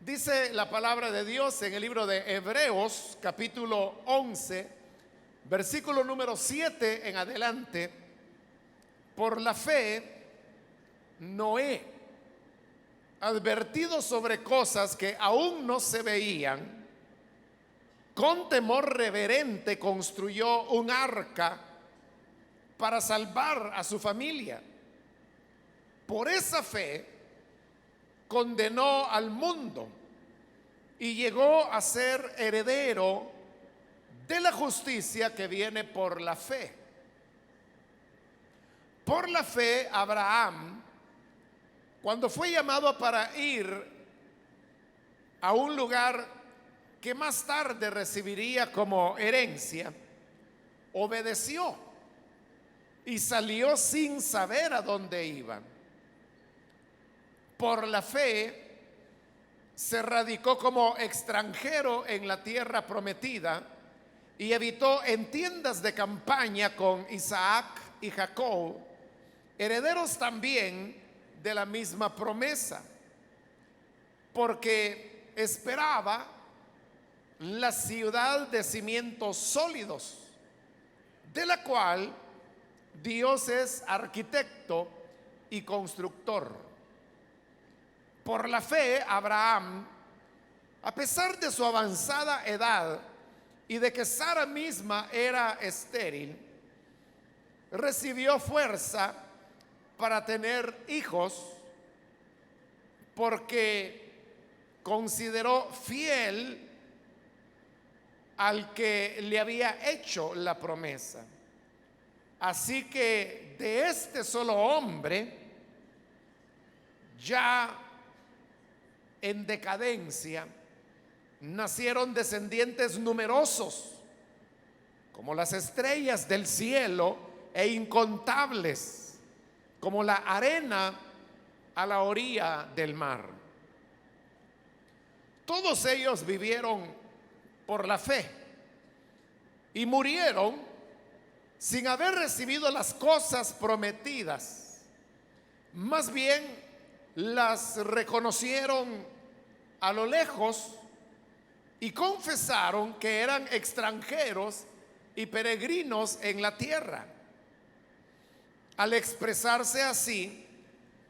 Dice la palabra de Dios en el libro de Hebreos, capítulo 11, versículo número 7 en adelante: por la fe, Noé, advertido sobre cosas que aún no se veían, con temor reverente construyó un arca para salvar a su familia. Por esa fe condenó al mundo y llegó a ser heredero de la justicia que viene por la fe. Por la fe, Abraham, cuando fue llamado para ir a un lugar que más tarde recibiría como herencia, obedeció y salió sin saber a dónde iba. Por la fe se radicó como extranjero en la tierra prometida y habitó en tiendas de campaña con Isaac y Jacob, herederos también de la misma promesa, porque esperaba la ciudad de cimientos sólidos, de la cual Dios es arquitecto y constructor. Por la fe, Abraham, a pesar de su avanzada edad y de que Sara misma era estéril, recibió fuerza para tener hijos, porque consideró fiel al que le había hecho la promesa. Así que de este solo hombre, ya en decadencia, nacieron descendientes numerosos, como las estrellas del cielo, e incontables, como la arena a la orilla del mar. Todos ellos vivieron por la fe y murieron sin haber recibido las cosas prometidas. Más bien las reconocieron a lo lejos y confesaron que eran extranjeros y peregrinos en la tierra. Al expresarse así,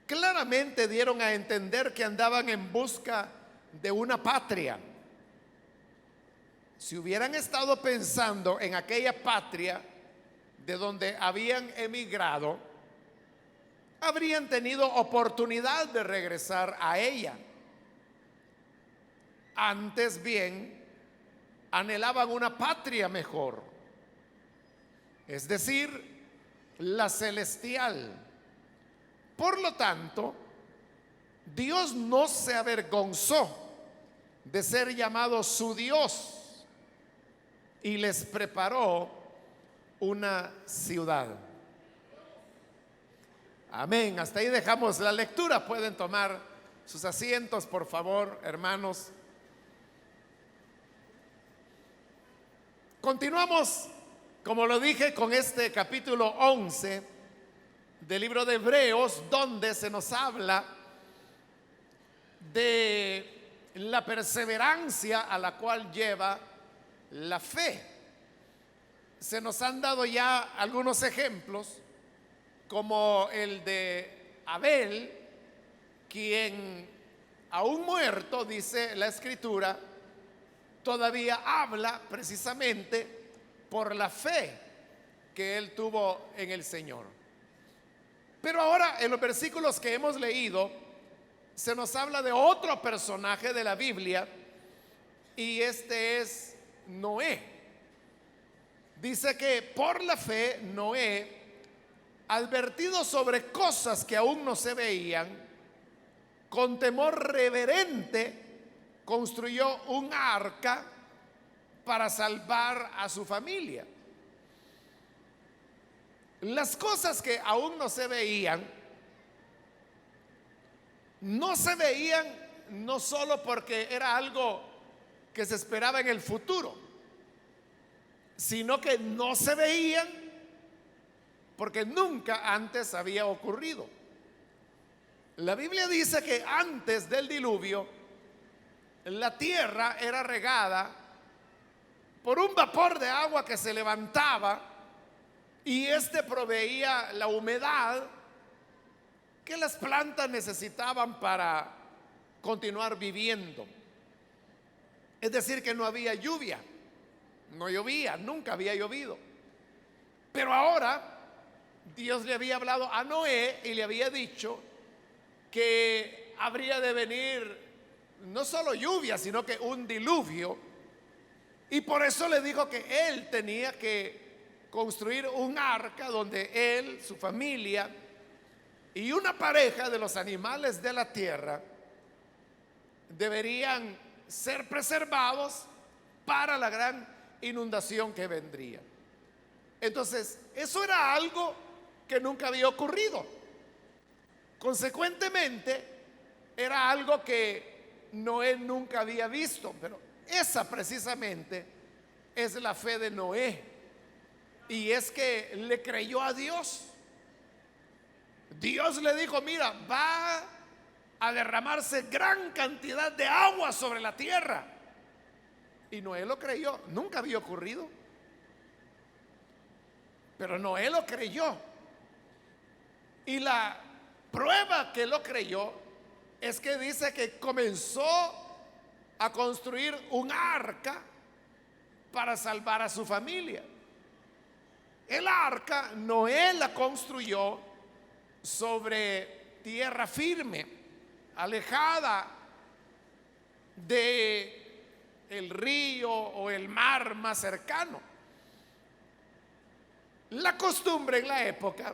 claramente dieron a entender que andaban en busca de una patria. Si hubieran estado pensando en aquella patria de donde habían emigrado, habrían tenido oportunidad de regresar a ella. Antes bien, anhelaban una patria mejor, es decir, la celestial. Por lo tanto, Dios no se avergonzó de ser llamado su Dios y les preparó una ciudad. Amén. Hasta ahí dejamos la lectura. Pueden tomar sus asientos, por favor, hermanos. Continuamos, como lo dije, con este capítulo 11 del libro de Hebreos, donde se nos habla de la perseverancia a la cual lleva la fe. Se nos han dado ya algunos ejemplos, como el de Abel, quien aún muerto, dice la Escritura, todavía habla precisamente por la fe que él tuvo en el Señor. Pero ahora, en los versículos que hemos leído, se nos habla de otro personaje de la Biblia, y este es Noé. Dice que por la fe Noé, advertido sobre cosas que aún no se veían, con temor reverente construyó un arca para salvar a su familia. Las cosas que aún no se veían, no se veían no solo porque era algo que se esperaba en el futuro, sino que no se veían porque nunca antes había ocurrido. La Biblia dice que antes del diluvio la tierra era regada por un vapor de agua que se levantaba y este proveía la humedad que las plantas necesitaban para continuar viviendo. Es decir, que no había lluvia, no llovía, nunca había llovido. Pero ahora Dios le había hablado a Noé y le había dicho que habría de venir no solo lluvia, sino que un diluvio. Y por eso le dijo que él tenía que construir un arca donde él, su familia y una pareja de los animales de la tierra deberían ser preservados para la gran inundación que vendría. Entonces, eso era algo que nunca había ocurrido. Consecuentemente, era algo que Noé nunca había visto, pero esa precisamente es la fe de Noé. Y es que le creyó a Dios. Dios le dijo, mira, va a derramarse gran cantidad de agua sobre la tierra. Y Noé lo creyó, nunca había ocurrido. Pero Noé lo creyó. Y la prueba que lo creyó es que dice que comenzó a construir un arca para salvar a su familia. El arca Noé la construyó sobre tierra firme, alejada de el río o el mar más cercano. La costumbre en la época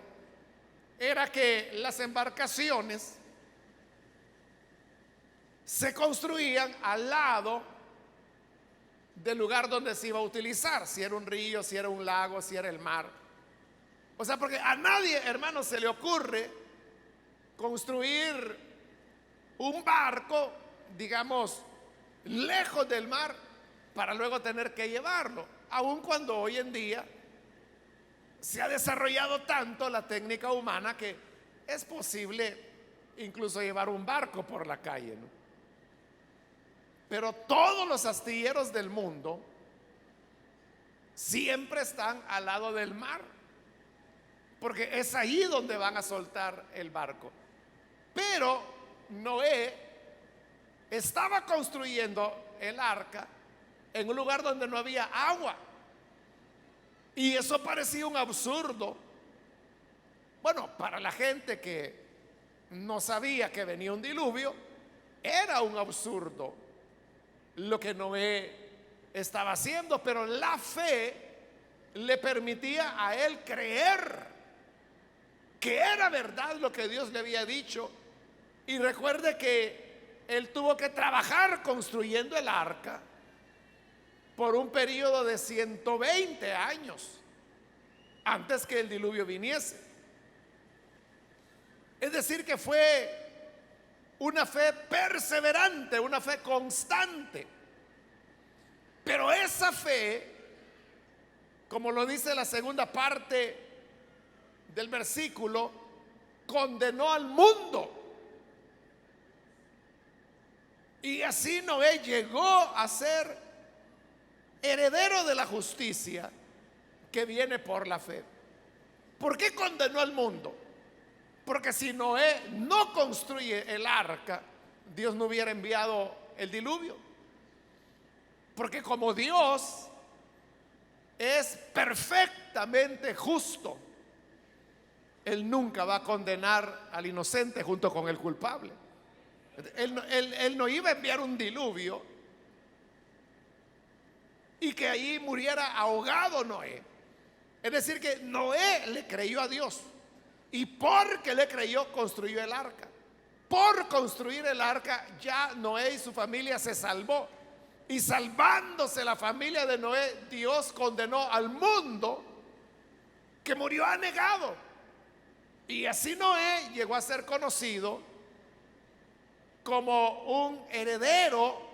era que las embarcaciones se construían al lado del lugar donde se iba a utilizar, si era un río, si era un lago, si era el mar. O sea, porque a nadie, hermano, se le ocurre construir un barco, digamos, lejos del mar para luego tener que llevarlo, aun cuando hoy en día se ha desarrollado tanto la técnica humana que es posible incluso llevar un barco por la calle, ¿no? Pero todos los astilleros del mundo siempre están al lado del mar, porque es ahí donde van a soltar el barco. Pero Noé estaba construyendo el arca en un lugar donde no había agua. Y eso parecía un absurdo. Bueno, para la gente que no sabía que venía un diluvio, era un absurdo lo que Noé estaba haciendo, pero la fe le permitía a él creer que era verdad lo que Dios le había dicho. Y recuerde que él tuvo que trabajar construyendo el arca por un periodo de 120 años antes que el diluvio viniese. Es decir, que fue una fe perseverante, una fe constante. Pero esa fe, como lo dice la segunda parte del versículo, condenó al mundo. Y así Noé llegó a ser heredero de la justicia que viene por la fe. ¿Por qué condenó al mundo? Porque si Noé no construye el arca, Dios no hubiera enviado el diluvio. Porque como Dios es perfectamente justo, Él nunca va a condenar al inocente junto con el culpable. Él no iba a enviar un diluvio y que allí muriera ahogado Noé. Es decir, que Noé le creyó a Dios. Y porque le creyó, construyó el arca. Por construir el arca, ya Noé y su familia se salvó. Y salvándose la familia de Noé, Dios condenó al mundo que murió anegado. Y así Noé llegó a ser conocido como un heredero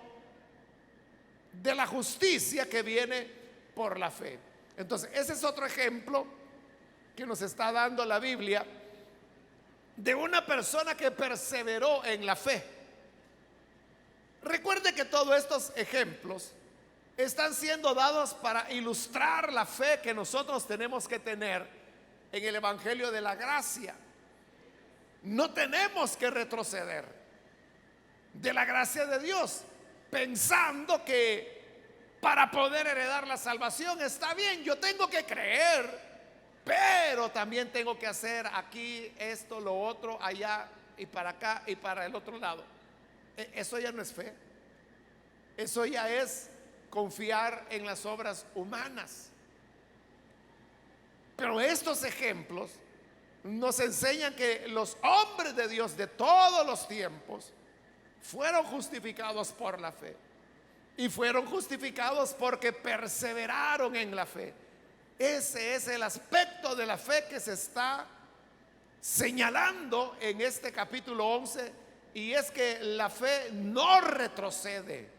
de la justicia que viene por la fe. Entonces, ese es otro ejemplo que nos está dando la Biblia de una persona que perseveró en la fe. Recuerde que todos estos ejemplos están siendo dados para ilustrar la fe que nosotros tenemos que tener en el Evangelio de la gracia. No tenemos que retroceder de la gracia de Dios pensando que para poder heredar la salvación está bien, yo tengo que creer, pero también tengo que hacer aquí esto, lo otro, allá y para acá y para el otro lado. Eso ya no es fe. Eso ya es confiar en las obras humanas. Pero estos ejemplos nos enseñan que los hombres de Dios de todos los tiempos fueron justificados por la fe. Y fueron justificados porque perseveraron en la fe. Ese es el aspecto de la fe que se está señalando en este capítulo 11. Y es que la fe no retrocede.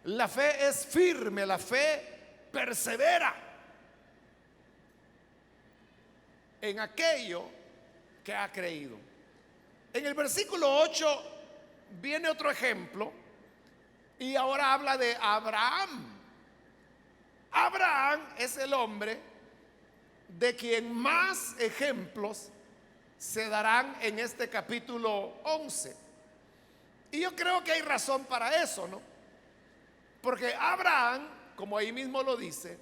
La fe es firme, la fe persevera en aquello que ha creído. En el versículo 8 viene otro ejemplo y ahora habla de Abraham. Abraham es el hombre de quien más ejemplos se darán en este capítulo 11. Y yo creo que hay razón para eso, ¿no? Porque Abraham, como ahí mismo lo dice,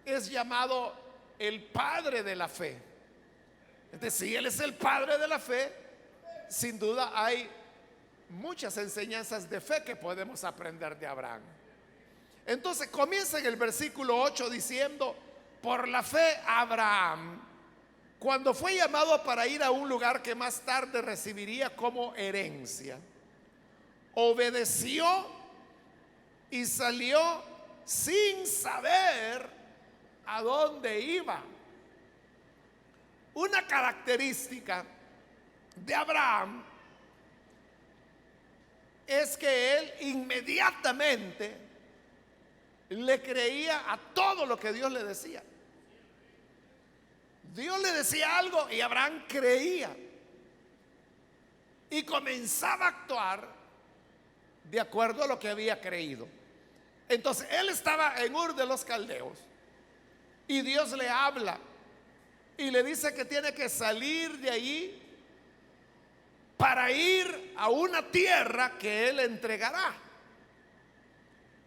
es llamado el padre de la fe. Entonces, si él es el padre de la fe, sin duda hay muchas enseñanzas de fe que podemos aprender de Abraham. Entonces comienza en el versículo 8 diciendo: por la fe Abraham, cuando fue llamado para ir a un lugar que más tarde recibiría como herencia, obedeció y salió sin saber a dónde iba. Una característica de Abraham es que él inmediatamente le creía a todo lo que Dios le decía. Dios le decía algo y Abraham creía y comenzaba a actuar de acuerdo a lo que había creído. Entonces él estaba en Ur de los Caldeos y Dios le habla y le dice que tiene que salir de allí para ir a una tierra que él entregará.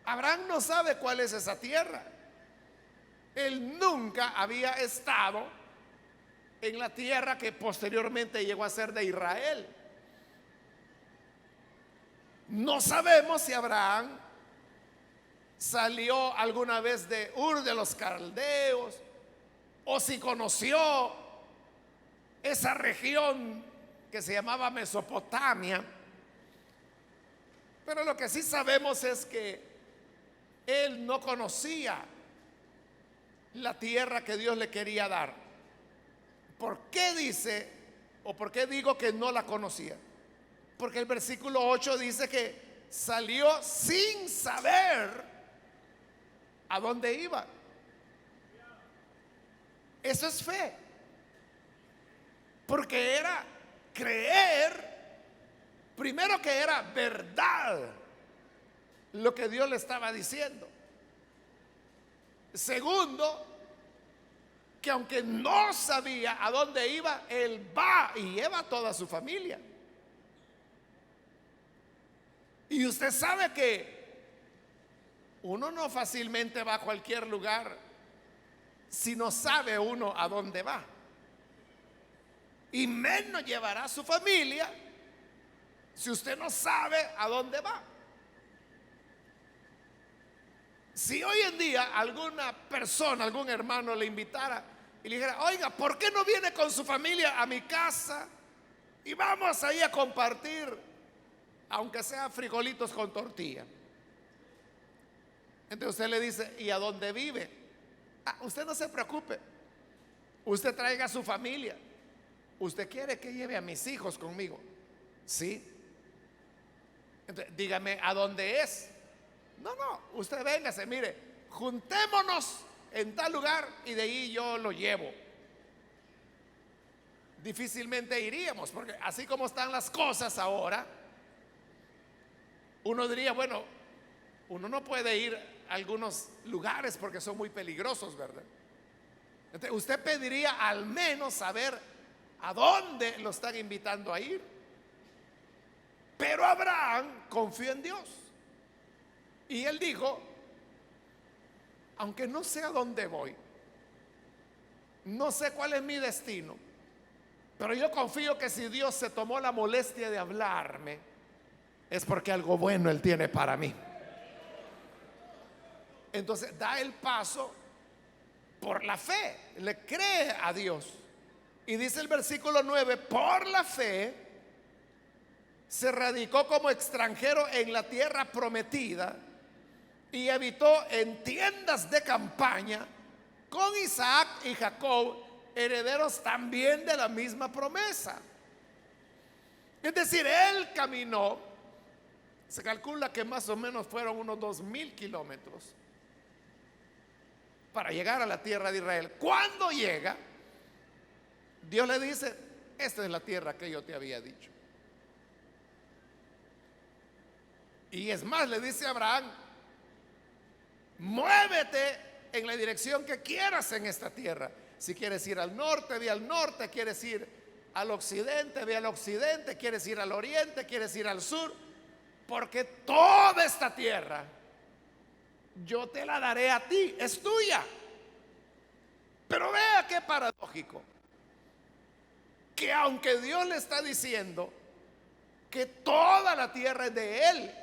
Abraham no sabe cuál es esa tierra. Él nunca había estado en la tierra que posteriormente llegó a ser de Israel. No sabemos si Abraham salió alguna vez de Ur de los Caldeos o si conoció esa región que se llamaba Mesopotamia. Pero lo que sí sabemos es que él no conocía la tierra que Dios le quería dar. ¿Por qué dice o por qué digo que no la conocía? Porque el versículo 8 dice que salió sin saber a dónde iba. Eso es fe. Porque era creer, primero, que era verdad lo que Dios le estaba diciendo. Segundo, que aunque no sabía a dónde iba, él va y lleva a toda su familia. Y usted sabe que uno no fácilmente va a cualquier lugar si no sabe uno a dónde va. Y menos llevará a su familia si usted no sabe a dónde va. Si hoy en día alguna persona, algún hermano le invitara y le dijera: oiga, ¿por qué no viene con su familia a mi casa y vamos ahí a compartir, aunque sea frijolitos con tortilla? Entonces usted le dice: ¿y a dónde vive? Usted no se preocupe, usted traiga a su familia. ¿Usted quiere que lleve a mis hijos conmigo? Sí. Entonces, dígame a dónde es. No, usted véngase, mire, juntémonos en tal lugar y de ahí yo lo llevo. Difícilmente iríamos, porque así como están las cosas ahora, Uno diría, bueno, uno no puede ir a algunos lugares porque son muy peligrosos, ¿verdad? Entonces, usted pediría al menos saber a dónde lo están invitando a ir. Pero Abraham confió en Dios. Y él dijo, aunque no sé a dónde voy, no sé cuál es mi destino, pero yo confío que si Dios se tomó la molestia de hablarme, es porque algo bueno Él tiene para mí. Entonces da el paso por la fe, le cree a Dios. Y dice el versículo 9, por la fe se radicó como extranjero en la tierra prometida y habitó en tiendas de campaña con Isaac y Jacob, herederos también de la misma promesa. Es decir, él caminó, se calcula que más o menos fueron unos 2000 kilómetros para llegar a la tierra de Israel. Cuando llega, Dios le dice, esta es la tierra que yo te había dicho. Y es más, le dice a Abraham, muévete en la dirección que quieras en esta tierra. Si quieres ir al norte, ve al norte. Quieres ir al occidente, ve al occidente. Quieres ir al oriente, quieres ir al sur. Porque toda esta tierra yo te la daré a ti, es tuya. Pero vea qué paradójico, que aunque Dios le está diciendo que toda la tierra es de él,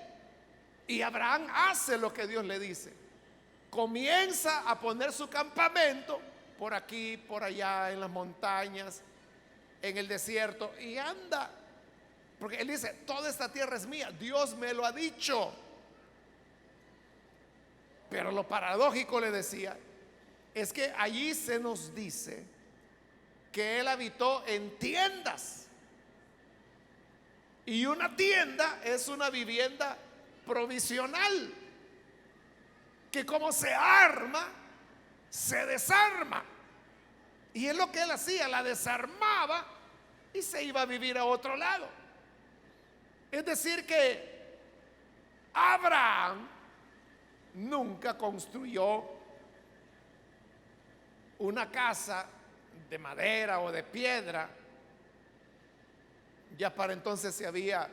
y Abraham hace lo que Dios le dice, comienza a poner su campamento por aquí, por allá, en las montañas, en el desierto, y anda, porque él dice, toda esta tierra es mía, Dios me lo ha dicho. Pero lo paradójico, le decía, es que allí se nos dice que él habitó en tiendas. Y una tienda es una vivienda provisional, que como se arma, se desarma. Y es lo que él hacía, la desarmaba y se iba a vivir a otro lado. Es decir que Abraham nunca construyó una casa de madera o de piedra. Ya para entonces se había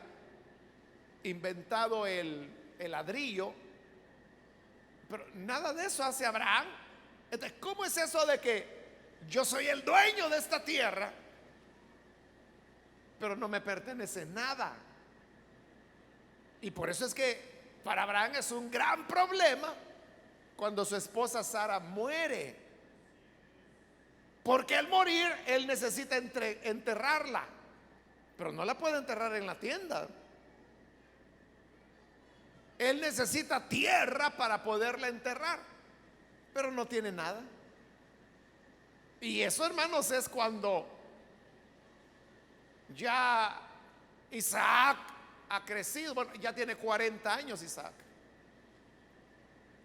inventado el ladrillo, pero nada de eso hace Abraham. Entonces, ¿cómo es eso de que yo soy el dueño de esta tierra, pero no me pertenece nada? Y por eso es que para Abraham es un gran problema cuando su esposa Sara muere, porque al morir él necesita enterrarla, pero no la puede enterrar en la tienda. Él necesita tierra para poderla enterrar, pero no tiene nada. Y eso, hermanos, es cuando ya Isaac ha crecido. Bueno, ya tiene 40 años Isaac.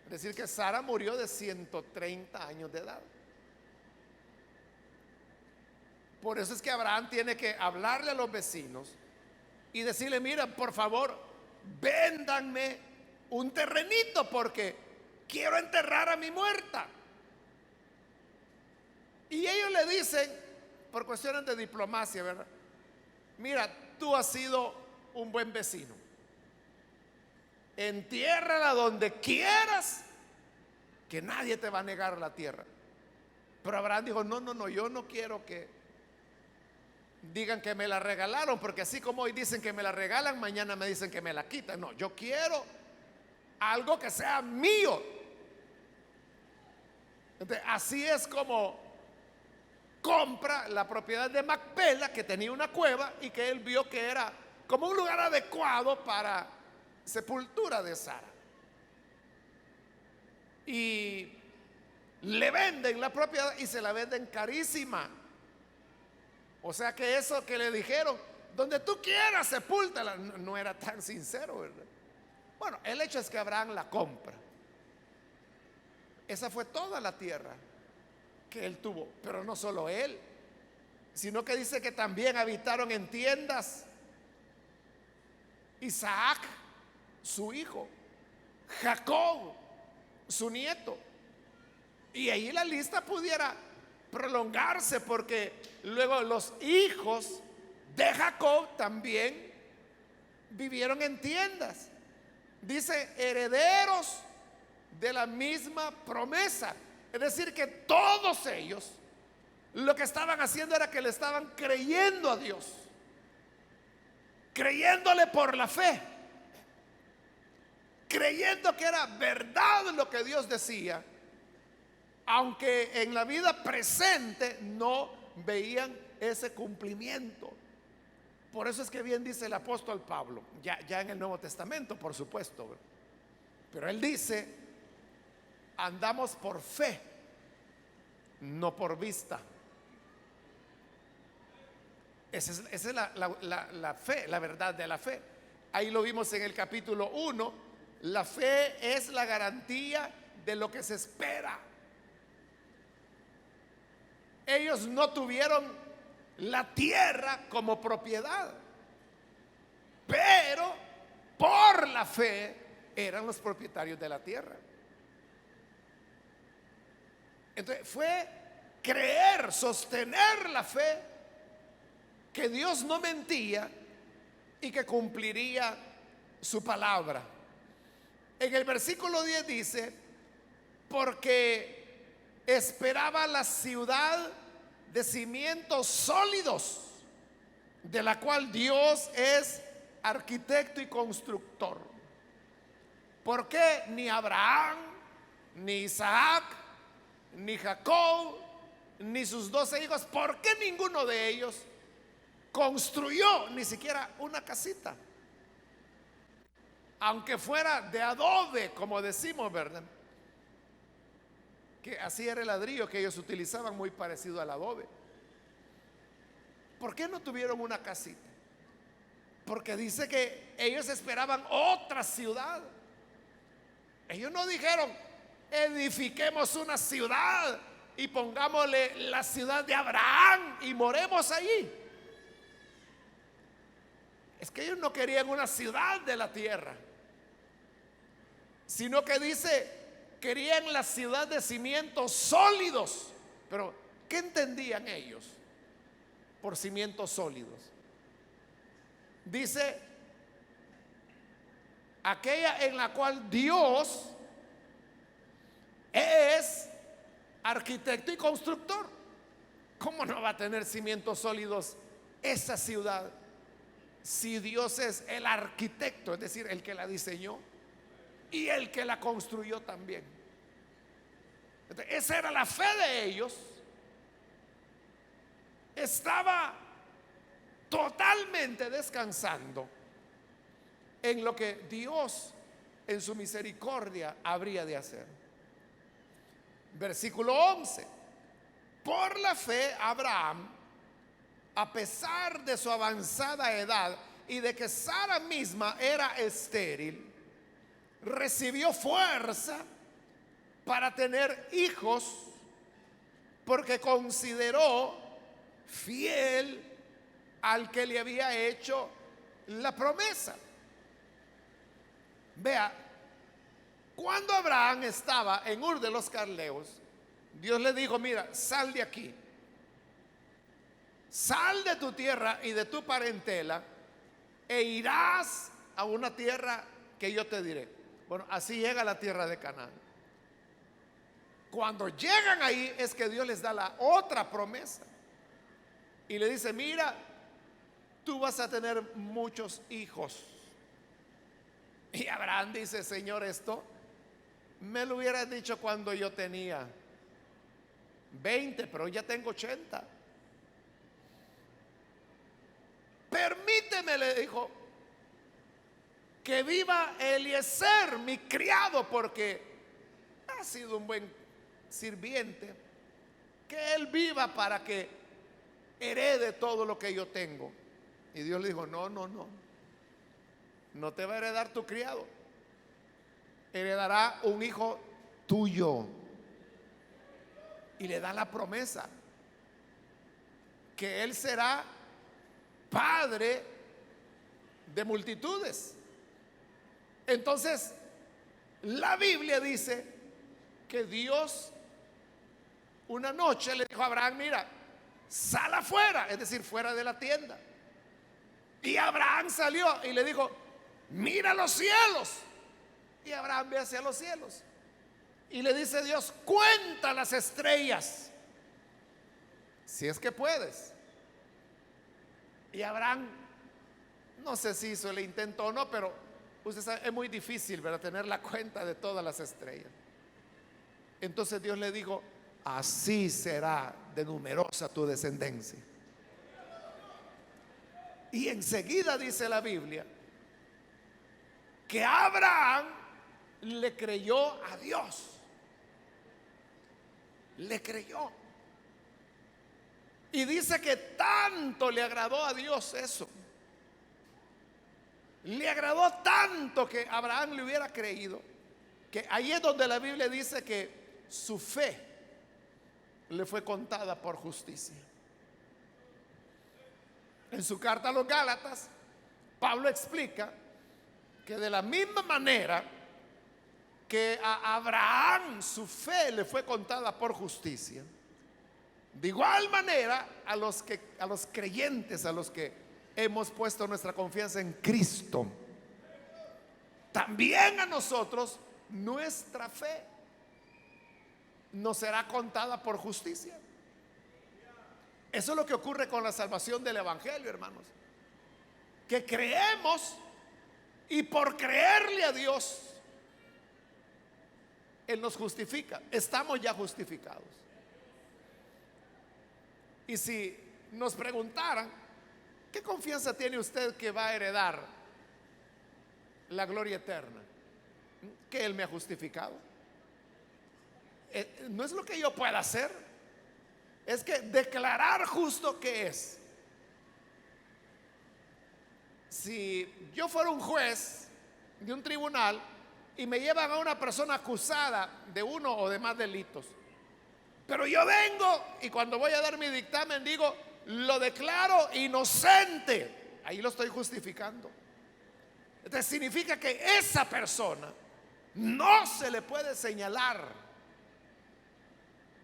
Es decir que Sara murió de 130 años de edad. Por eso es que Abraham tiene que hablarle a los vecinos y decirle, mira, por favor, véndanme un terrenito porque quiero enterrar a mi muerta. Y ellos le dicen, por cuestiones de diplomacia, ¿verdad? Mira, tú has sido un buen vecino, entiérrala donde quieras, que nadie te va a negar la tierra. Pero Abraham dijo, no, no, no, yo no quiero que digan que me la regalaron, porque así como hoy dicen que me la regalan, mañana me dicen que me la quitan. No, yo quiero algo que sea mío. Entonces, así es como compra la propiedad de Macpela, que tenía una cueva y que él vio que era como un lugar adecuado para sepultura de Sara. Y le venden la propiedad y se la venden carísima. O sea que eso que le dijeron, donde tú quieras sepúltala, no era tan sincero, ¿verdad? Bueno, el hecho es que Abraham la compra. Esa fue toda la tierra que él tuvo, pero no solo él, sino que dice que también habitaron en tiendas Isaac su hijo, Jacob, su nieto. Y ahí la lista pudiera prolongarse, porque luego los hijos de Jacob también vivieron en tiendas. Dice, herederos de la misma promesa. Es decir, que todos ellos lo que estaban haciendo era que le estaban creyendo a Dios, creyéndole por la fe, creyendo que era verdad lo que Dios decía, aunque en la vida presente no veían ese cumplimiento. Por eso es que bien dice el apóstol Pablo, ya en el Nuevo Testamento, por supuesto, pero él dice, andamos por fe, no por vista. Esa es la fe, la verdad de la fe. Ahí lo vimos en el capítulo 1. La fe es la garantía de lo que se espera. Ellos no tuvieron la tierra como propiedad, pero por la fe eran los propietarios de la tierra. Entonces fue creer, sostener la fe, que Dios no mentía y que cumpliría su palabra. En el versículo 10 dice, porque esperaba la ciudad de cimientos sólidos, de la cual Dios es arquitecto y constructor. Porque ni Abraham, ni Isaac, ni Jacob, ni sus 12 hijos, ¿por qué ninguno de ellos construyó ni siquiera una casita? Aunque fuera de adobe, como decimos, ¿verdad? Que así era el ladrillo que ellos utilizaban, muy parecido al adobe. ¿Por qué no tuvieron una casita? Porque dice que ellos esperaban otra ciudad. Ellos no dijeron, edifiquemos una ciudad y pongámosle la ciudad de Abraham y moremos allí. Es que ellos no querían una ciudad de la tierra, sino que dice, querían la ciudad de cimientos sólidos. Pero ¿qué entendían ellos por cimientos sólidos? Dice, aquella en la cual Dios es arquitecto y constructor. ¿Cómo no va a tener cimientos sólidos esa ciudad si Dios es el arquitecto, es decir, el que la diseñó y el que la construyó también? Entonces, esa era la fe de ellos. Estaba totalmente descansando en lo que Dios en su misericordia habría de hacer. Versículo 11. Por la fe Abraham, a pesar de su avanzada edad y de que Sara misma era estéril, recibió fuerza para tener hijos, porque consideró fiel al que le había hecho la promesa. Vea, cuando Abraham estaba en Ur de los Caldeos, Dios le dijo, mira, sal de aquí, sal de tu tierra y de tu parentela, e irás a una tierra que yo te diré. Bueno, así llega a la tierra de Canaán. Cuando llegan ahí es que Dios les da la otra promesa y le dice, mira, tú vas a tener muchos hijos. Y Abraham dice, Señor, esto me lo hubieras dicho cuando yo tenía 20, pero ya tengo 80. Permíteme, le dijo, que viva Eliezer, mi criado, porque ha sido un buen sirviente, que él viva para que herede todo lo que yo tengo. Y Dios le dijo, no, no, no, no te va a heredar tu criado, heredará un hijo tuyo. Y le da la promesa que él será padre de multitudes. Entonces, la Biblia dice que Dios una noche le dijo a Abraham: mira, sal afuera, es decir, fuera de la tienda. Y Abraham salió y le dijo: mira los cielos. Y Abraham ve hacia los cielos y le dice Dios: cuenta las estrellas, si es que puedes. Y Abraham, no sé si hizo el intento o no, pero usted sabe, es muy difícil, ¿verdad?, tener la cuenta de todas las estrellas. Entonces Dios le dijo: así será de numerosa tu descendencia. Y enseguida dice la Biblia que Abraham le creyó a Dios. Le creyó. Y dice que tanto le agradó a Dios eso. Le agradó tanto que Abraham le hubiera creído, que ahí es donde la Biblia dice que su fe le fue contada por justicia. En su carta a los Gálatas, Pablo explica que de la misma manera que a Abraham su fe le fue contada por justicia, de igual manera a los creyentes, a los que hemos puesto nuestra confianza en Cristo, también a nosotros nuestra fe nos será contada por justicia. Eso es lo que ocurre con la salvación del Evangelio, hermanos. Que creemos y por creerle a Dios, Él nos justifica. Estamos ya justificados. Y si nos preguntaran: ¿qué confianza tiene usted que va a heredar la gloria eterna? Que Él me ha justificado. No es lo que yo pueda hacer. Es que declarar justo que es. Si yo fuera un juez de un tribunal y me llevan a una persona acusada de uno o de más delitos, pero yo vengo y cuando voy a dar mi dictamen digo: lo declaro inocente, ahí lo estoy justificando. Entonces significa que esa persona no se le puede señalar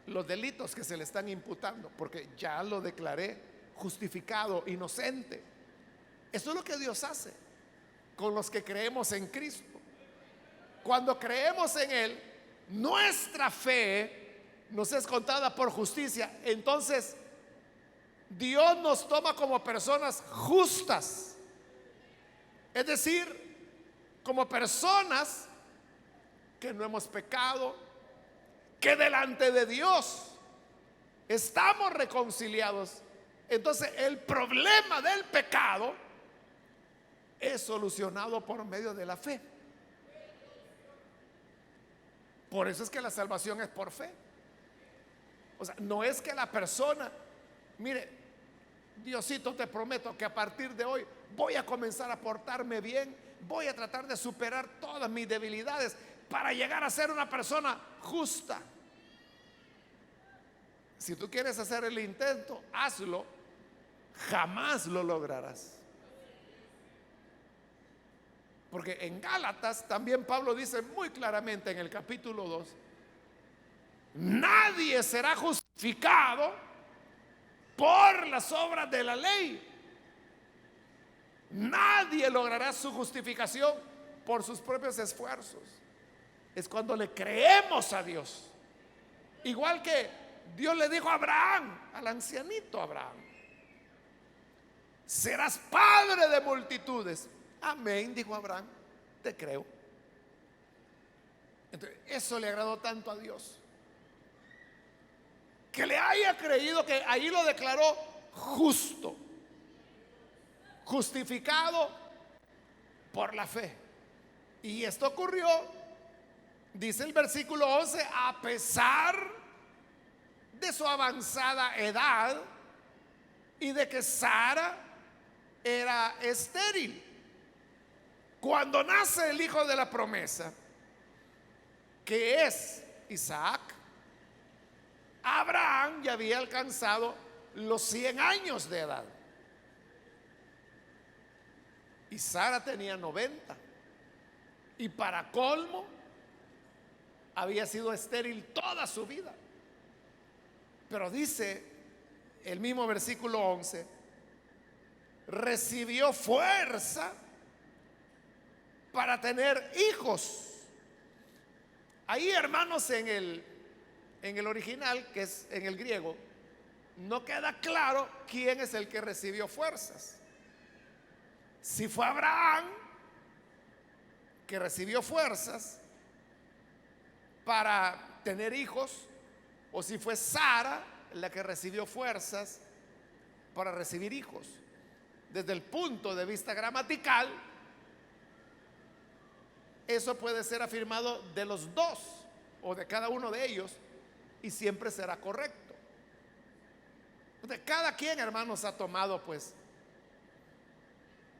los delitos que se le están imputando, porque ya lo declaré justificado, inocente. Eso es lo que Dios hace con los que creemos en Cristo. Cuando creemos en Él, nuestra fe nos es contada por justicia. Entonces Dios nos toma como personas justas, es decir, como personas que no hemos pecado, que delante de Dios estamos reconciliados. Entonces el problema del pecado es solucionado por medio de la fe. Por eso es que la salvación es por fe. O sea, no es que la persona, mire, Diosito, te prometo que a partir de hoy voy a comenzar a portarme bien, voy a tratar de superar todas mis debilidades para llegar a ser una persona justa. Si tú quieres hacer el intento, hazlo, jamás lo lograrás. Porque en Gálatas también Pablo dice muy claramente en el capítulo 2: nadie será justificado por las obras de la ley. Nadie logrará su justificación por sus propios esfuerzos. Es cuando le creemos a Dios. Igual que Dios le dijo a Abraham, al ancianito Abraham: serás padre de multitudes. Amén, dijo Abraham, te creo. Entonces, eso le agradó tanto a Dios, que le haya creído, que ahí lo declaró justo, justificado por la fe. Y esto ocurrió, dice el versículo 11, a pesar de su avanzada edad y de que Sara era estéril. Cuando nace el hijo de la promesa, que es Isaac, Abraham ya había alcanzado los 100 años de edad y Sara tenía 90. Y para colmo, había sido estéril toda su vida. Pero dice el mismo versículo 11, recibió fuerza para tener hijos. Ahí, hermanos, en el original, que es en el griego, no queda claro quién es el que recibió fuerzas. Si fue Abraham, que recibió fuerzas para tener hijos, o si fue Sara la que recibió fuerzas para recibir hijos. Desde el punto de vista gramatical, eso puede ser afirmado de los dos o de cada uno de ellos, y siempre será correcto. Entonces, cada quien, hermanos, ha tomado pues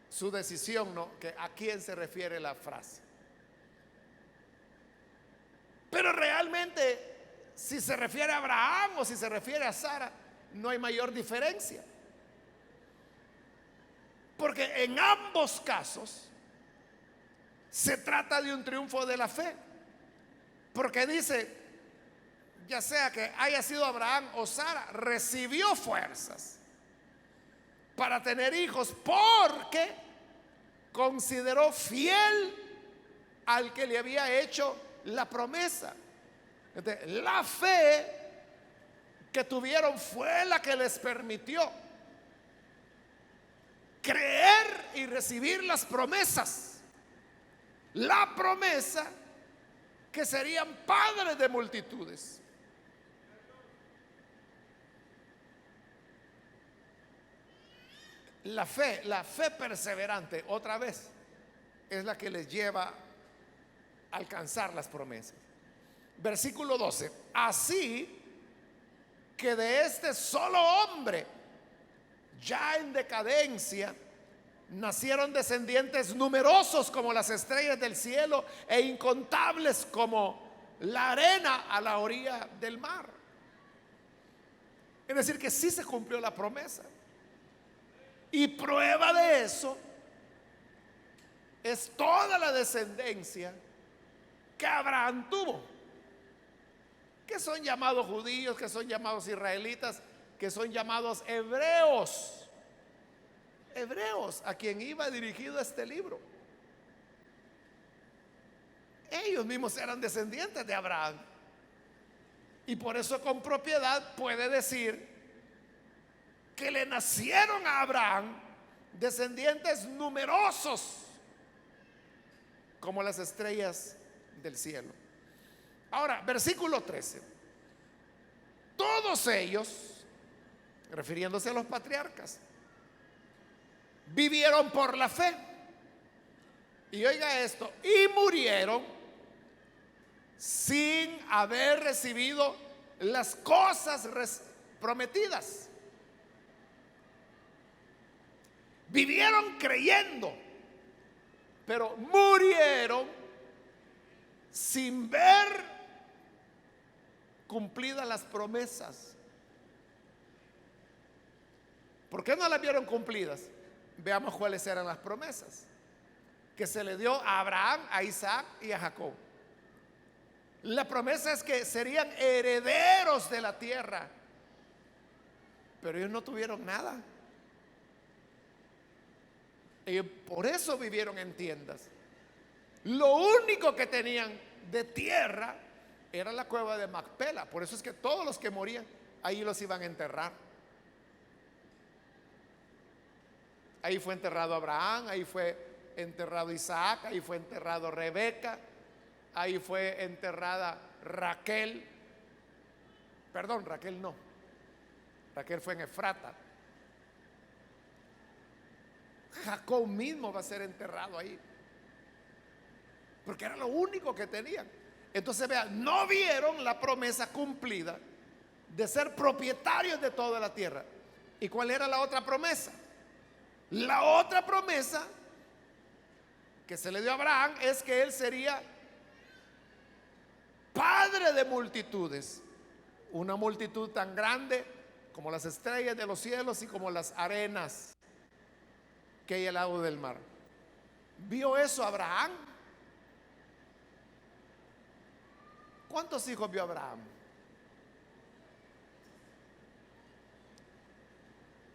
su decisión, ¿no? Que a quién se refiere la frase. Pero realmente, si se refiere a Abraham o si se refiere a Sara, no hay mayor diferencia. Porque en ambos casos se trata de un triunfo de la fe. Porque dice, ya sea que haya sido Abraham o Sara, recibió fuerzas para tener hijos porque consideró fiel al que le había hecho la promesa. Entonces, la fe que tuvieron fue la que les permitió creer y recibir las promesas. La promesa que serían padres de multitudes. La fe perseverante, otra vez, es la que les lleva a alcanzar las promesas. Versículo 12. Así que de este solo hombre, ya en decadencia, nacieron descendientes numerosos como las estrellas del cielo e incontables como la arena a la orilla del mar. Es decir, que sí se cumplió la promesa. Y prueba de eso es toda la descendencia que Abraham tuvo, que son llamados judíos, que son llamados israelitas, que son llamados hebreos. Hebreos, a quien iba dirigido este libro. Ellos mismos eran descendientes de Abraham. Y por eso con propiedad puede decir que le nacieron a Abraham descendientes numerosos como las estrellas del cielo. Ahora, versículo 13. Todos ellos, refiriéndose a los patriarcas, vivieron por la fe. Y oiga esto, y murieron sin haber recibido las cosas prometidas. Vivieron creyendo, pero murieron sin ver cumplidas las promesas. ¿Por qué no las vieron cumplidas? Veamos cuáles eran las promesas que se le dio a Abraham, a Isaac y a Jacob. La promesa es que serían herederos de la tierra, pero ellos no tuvieron nada. Ellos por eso vivieron en tiendas. Lo único que tenían de tierra era la cueva de Macpela. Por eso es que todos los que morían ahí los iban a enterrar. Ahí fue enterrado Abraham, ahí fue enterrado Isaac, ahí fue enterrado Rebeca, ahí fue enterrada Raquel. Perdón, Raquel no. Raquel fue en Efrata. Jacob mismo va a ser enterrado ahí, porque era lo único que tenían. Entonces vean, no vieron la promesa cumplida de ser propietarios de toda la tierra. ¿Y cuál era la otra promesa? La otra promesa que se le dio a Abraham es que él sería padre de multitudes, una multitud tan grande como las estrellas de los cielos y como las arenas que hay al lado del mar. ¿Vio eso Abraham? ¿Cuántos hijos vio Abraham?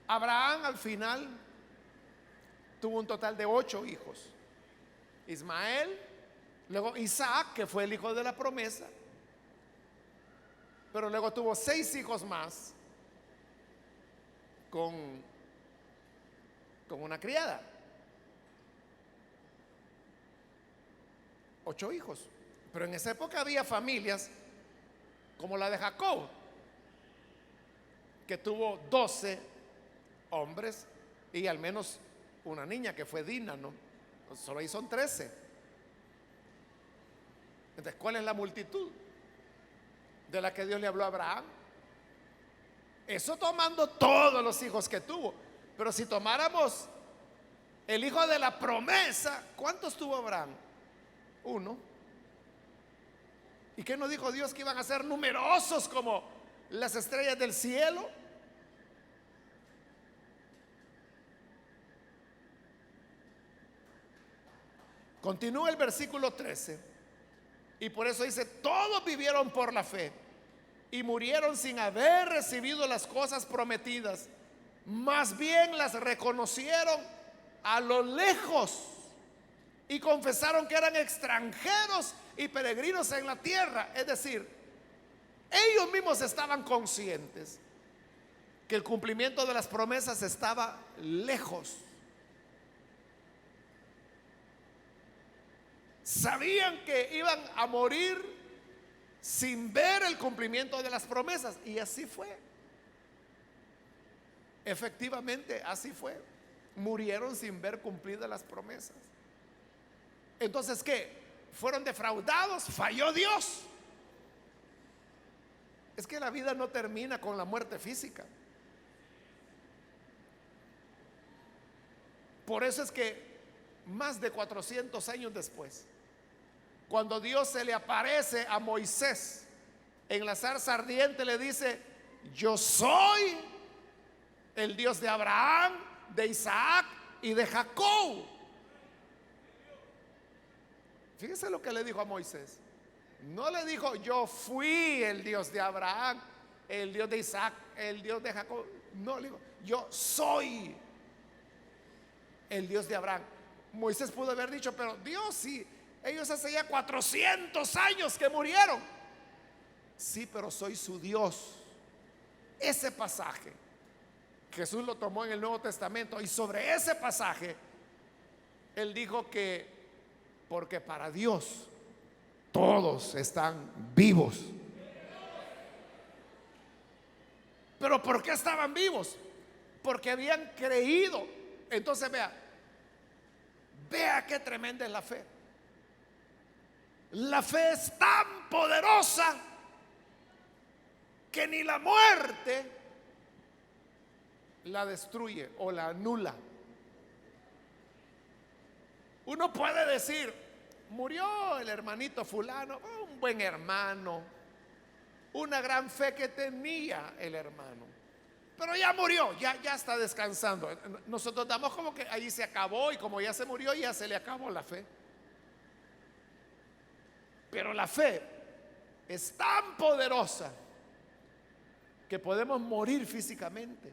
Abraham al final tuvo un total de 8 hijos. Ismael, luego Isaac, que fue el hijo de la promesa, pero luego tuvo 6 hijos más con una criada. 8 hijos. Pero en esa época había familias como la de Jacob, que tuvo 12 hombres y al menos una niña que fue Dina, ¿no? Solo ahí son 13. Entonces, ¿cuál es la multitud de la que Dios le habló a Abraham? Eso tomando todos los hijos que tuvo. Pero si tomáramos el hijo de la promesa, ¿cuántos tuvo Abraham? 1. ¿Y qué nos dijo Dios? Que iban a ser numerosos como las estrellas del cielo. Continúa el versículo 13. Y por eso dice: todos vivieron por la fe y murieron sin haber recibido las cosas prometidas, más bien las reconocieron a lo lejos y confesaron que eran extranjeros y peregrinos en la tierra. Es decir, ellos mismos estaban conscientes que el cumplimiento de las promesas estaba lejos. Sabían que iban a morir sin ver el cumplimiento de las promesas. Y así fue. Efectivamente, así fue. Murieron sin ver cumplidas las promesas. Entonces, ¿qué? ¿Fueron defraudados? ¿Falló Dios? Es que la vida no termina con la muerte física. Por eso es que más de 400 años después, cuando Dios se le aparece a Moisés en la zarza ardiente, le dice: yo soy el Dios de Abraham, de Isaac y de Jacob. Fíjese lo que le dijo a Moisés. No le dijo: yo fui el Dios de Abraham, el Dios de Isaac, el Dios de Jacob. No, le dijo: yo soy el Dios de Abraham. Moisés pudo haber dicho: pero Dios, sí, ellos hace ya 400 años que murieron. Sí, pero soy su Dios. Ese pasaje Jesús lo tomó en el Nuevo Testamento, y sobre ese pasaje él dijo que porque para Dios todos están vivos. ¿Pero por qué estaban vivos? Porque habían creído. Entonces vea qué tremenda es la fe. La fe es tan poderosa que ni la muerte la destruye o la anula. Uno puede decir: murió el hermanito fulano, un buen hermano, una gran fe que tenía el hermano, pero ya murió, ya está descansando. Nosotros damos como que ahí se acabó, y como ya se murió, ya se le acabó la fe. Pero la fe es tan poderosa que podemos morir físicamente,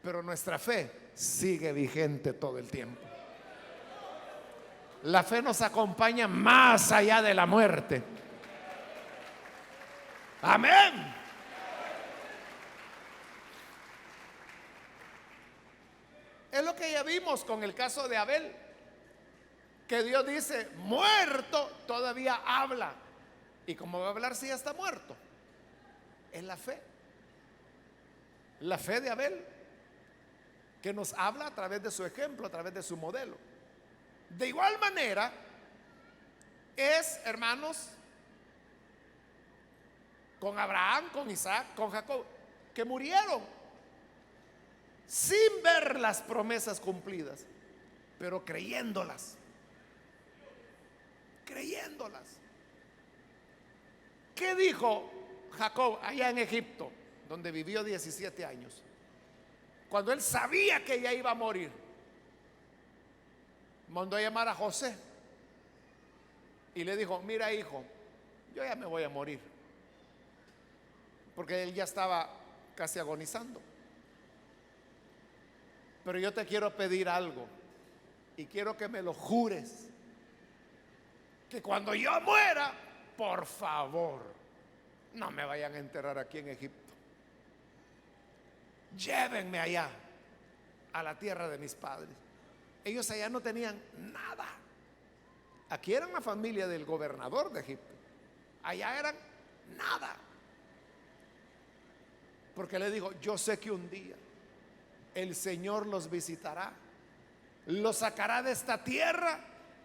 pero nuestra fe sigue vigente todo el tiempo. La fe nos acompaña más allá de la muerte. Amén. Es lo que ya vimos con el caso de Abel, que Dios dice: muerto todavía habla. ¿Y cómo va a hablar si ya está muerto? Es la fe. La fe de Abel, que nos habla a través de su ejemplo, a través de su modelo. De igual manera es, hermanos, con Abraham, con Isaac, con Jacob, que murieron sin ver las promesas cumplidas, pero creyéndolas. ¿Qué dijo Jacob allá en Egipto, donde vivió 17 años? Cuando él sabía que ya iba a morir, mandó a llamar a José y le dijo: mira, hijo, yo ya me voy a morir, porque él ya estaba casi agonizando. Pero yo te quiero pedir algo y quiero que me lo jures, que cuando yo muera, por favor, no me vayan a enterrar aquí en Egipto. Llévenme allá, a la tierra de mis padres. Ellos allá no tenían nada. Aquí eran la familia del gobernador de Egipto. Allá eran nada. Porque le dijo, yo sé que un día el Señor los visitará, los sacará de esta tierra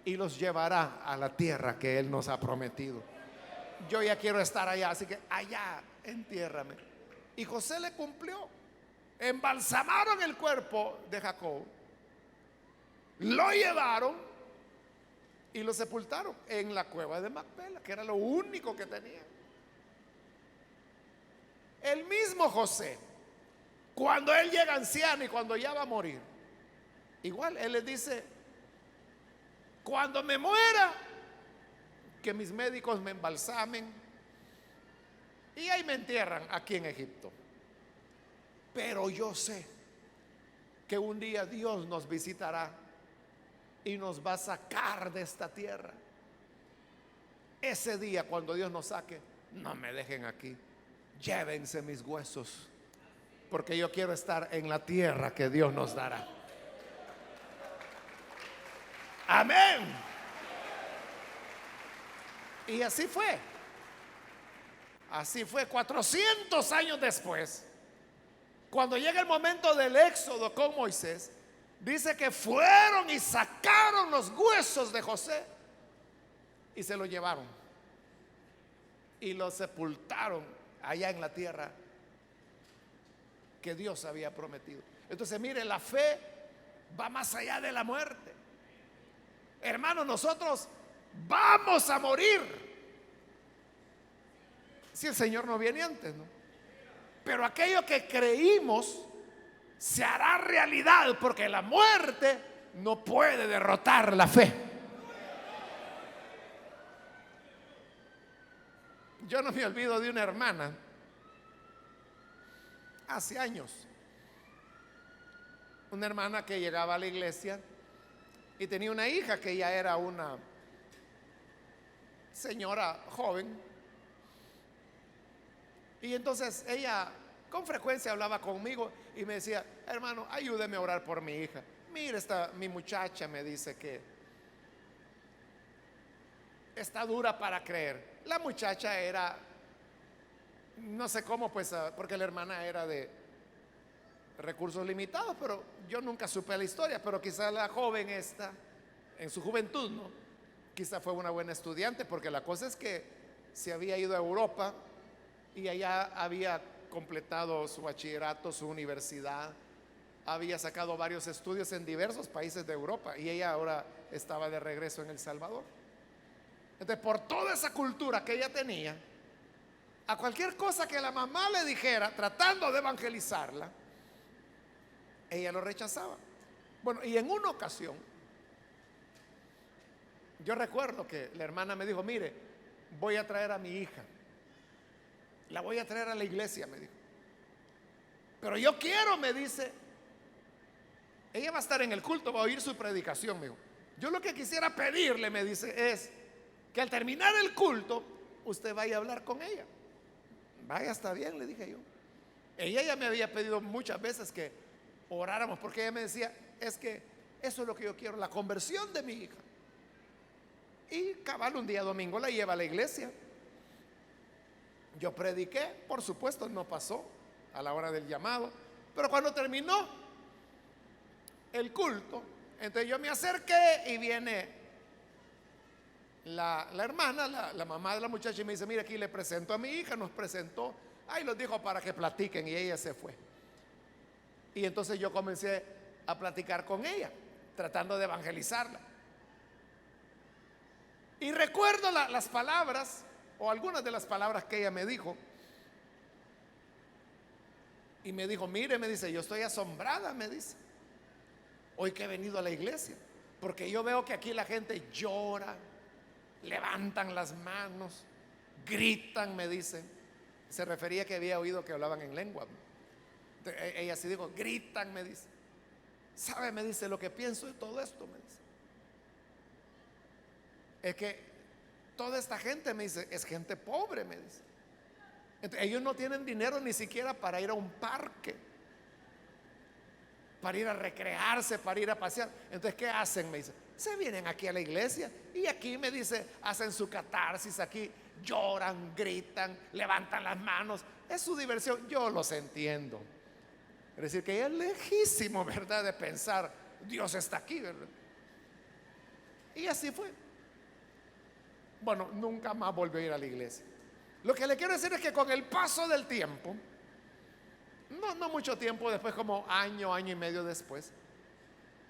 y los llevará a la tierra que Él nos ha prometido. Yo ya quiero estar allá, así que allá entiérrame. Y José le cumplió. Embalsamaron el cuerpo de Jacob, lo llevaron y lo sepultaron en la cueva de Macpela, que era lo único que tenía. El mismo José, cuando él llega anciano y cuando ya va a morir, igual él le dice, cuando me muera, que mis médicos me embalsamen y ahí me entierran aquí en Egipto. Pero yo sé que un día Dios nos visitará y nos va a sacar de esta tierra. Ese día, cuando Dios nos saque, no me dejen aquí, llévense mis huesos, porque yo quiero estar en la tierra que Dios nos dará. Amén. Y así fue. Así fue 400 años después. Cuando llega el momento del éxodo con Moisés, dice que fueron y sacaron los huesos de José y se los llevaron y los sepultaron allá en la tierra que Dios había prometido. Entonces, mire, la fe va más allá de la muerte. Hermanos, nosotros vamos a morir si el Señor no viene antes, ¿no? Pero aquello que creímos se hará realidad, porque la muerte no puede derrotar la fe. Yo no me olvido de una hermana hace años, una hermana que llegaba a la iglesia y tenía una hija que ya era una señora joven. Y entonces ella con frecuencia hablaba conmigo y me decía, hermano, ayúdeme a orar por mi hija. Mire, mi muchacha me dice que está dura para creer. La muchacha era, no sé cómo, pues, porque la hermana era de recursos limitados, pero yo nunca supe la historia. Pero quizá la joven esta, en su juventud, ¿no? Quizá fue una buena estudiante, porque la cosa es que se había ido a Europa y allá había completado su bachillerato, su universidad, había sacado varios estudios en diversos países de Europa y ella ahora estaba de regreso en El Salvador. Entonces, por toda esa cultura que ella tenía, a cualquier cosa que la mamá le dijera, tratando de evangelizarla, ella lo rechazaba. Bueno, y en una ocasión, yo recuerdo que la hermana me dijo, mire, voy a traer a mi hija. La voy a traer a la iglesia, me dijo. Pero yo quiero, me dice, ella va a estar en el culto, va a oír su predicación, me dijo. Yo lo que quisiera pedirle, me dice, es que al terminar el culto, usted vaya a hablar con ella. Vaya, está bien, le dije yo. Ella ya me había pedido muchas veces que oráramos, porque ella me decía, es que eso es lo que yo quiero, la conversión de mi hija. Y cabal, un día domingo la lleva a la iglesia. Yo prediqué, por supuesto no pasó a la hora del llamado, pero cuando terminó el culto, entonces yo me acerqué y viene la hermana, la mamá de la muchacha, y me dice, mira, aquí le presento a mi hija, nos presentó, ahí los dijo para que platiquen, y ella se fue. Y entonces yo comencé a platicar con ella, tratando de evangelizarla. Y recuerdo las palabras, o algunas de las palabras que ella me dijo. Y me dijo, mire, me dice, yo estoy asombrada, me dice, hoy que he venido a la iglesia, porque yo veo que aquí la gente llora, levantan las manos, gritan, me dice. Se refería que había oído que hablaban en lengua. Ella sí dijo, gritan, me dice. ¿Sabe? Me dice, lo que pienso de todo esto, me dice, es que toda esta gente, me dice, es gente pobre, me dice. Entonces, ellos no tienen dinero ni siquiera para ir a un parque, para ir a recrearse, para ir a pasear. Entonces, ¿qué hacen? Me dice, se vienen aquí a la iglesia y aquí, me dice, hacen su catarsis, aquí lloran, gritan, levantan las manos. Es su diversión. Yo los entiendo. Es decir, que es lejísimo, ¿verdad?, de pensar, Dios está aquí, ¿verdad? Y así fue. Bueno, nunca más volvió a ir a la iglesia. Lo que le quiero decir es que con el paso del tiempo, no mucho tiempo después, como año y medio después,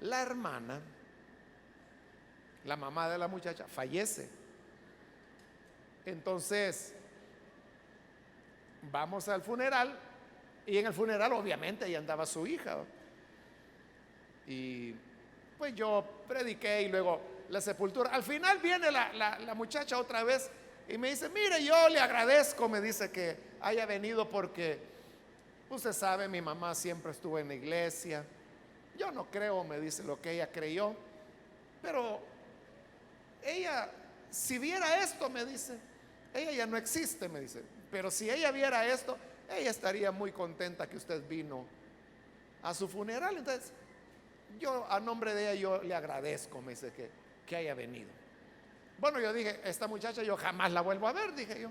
la hermana, la mamá de la muchacha, fallece. Entonces, vamos al funeral. Y en el funeral obviamente ahí andaba su hija. Y pues yo prediqué y luego la sepultura. Al final viene la muchacha otra vez y me dice, mire, yo le agradezco, me dice, que haya venido porque usted sabe, mi mamá siempre estuvo en la iglesia. Yo no creo, me dice, lo que ella creyó, pero ella, si viera esto, me dice, ella ya no existe, me dice, pero si ella viera esto, ella estaría muy contenta que usted vino a su funeral. Entonces, yo a nombre de ella, yo le agradezco, me dice, que haya venido. Bueno, yo dije, esta muchacha yo jamás la vuelvo a ver, dije yo,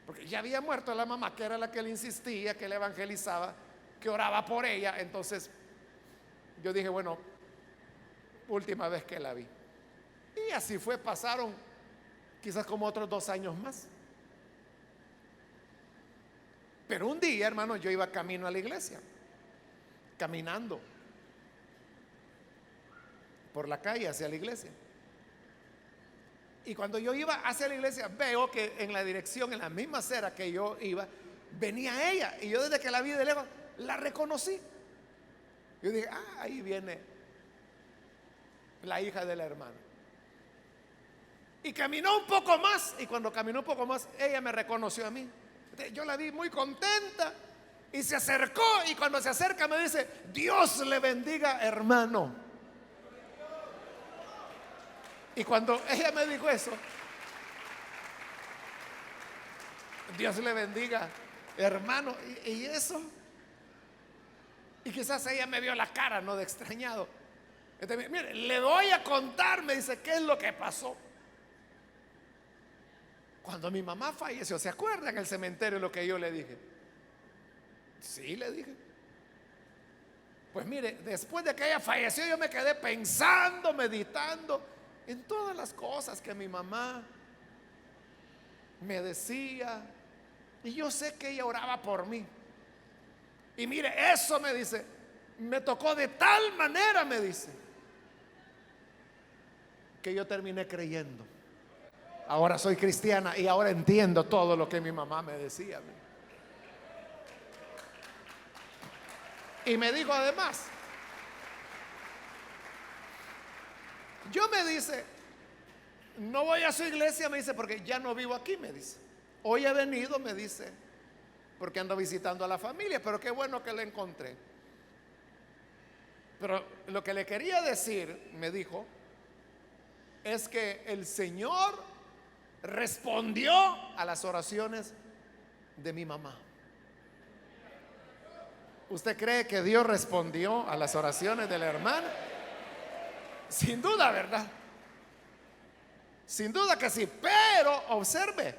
porque ya había muerto la mamá, que era la que le insistía, que le evangelizaba, que oraba por ella. Entonces yo dije, bueno, última vez que la vi. Y así fue, pasaron quizás como otros 2 años más. Pero un día, hermano, yo iba camino a la iglesia, caminando por la calle hacia la iglesia. Y cuando yo iba hacia la iglesia, veo que en la dirección, en la misma acera que yo iba, venía ella. Y yo, desde que la vi de lejos, la reconocí. Yo dije, ahí viene la hija de la hermana. Y caminó un poco más. Y cuando caminó un poco más, ella me reconoció a mí. Yo la vi muy contenta y se acercó, y cuando se acerca me dice, Dios le bendiga, hermano. Y cuando ella me dijo eso, Dios le bendiga, hermano, y eso, y quizás ella me vio la cara, no, de extrañado. Entonces, mire, le voy a contar, me dice, qué es lo que pasó. Cuando mi mamá falleció, ¿se acuerdan en el cementerio lo que yo le dije? Sí, le dije. Pues mire, después de que ella falleció, yo me quedé pensando, meditando en todas las cosas que mi mamá me decía. Y yo sé que ella oraba por mí. Y mire, eso, me dice, me tocó de tal manera, me dice, que yo terminé creyendo. Ahora soy cristiana y ahora entiendo todo lo que mi mamá me decía. Y me dijo además, yo, me dice, no voy a su iglesia, me dice, porque ya no vivo aquí, me dice. Hoy he venido, me dice, porque ando visitando a la familia, pero qué bueno que la encontré. Pero lo que le quería decir, me dijo, es que el Señor respondió a las oraciones de mi mamá. ¿Usted cree que Dios respondió a las oraciones de la hermana? Sin duda, ¿verdad? Sin duda que sí. Pero observe,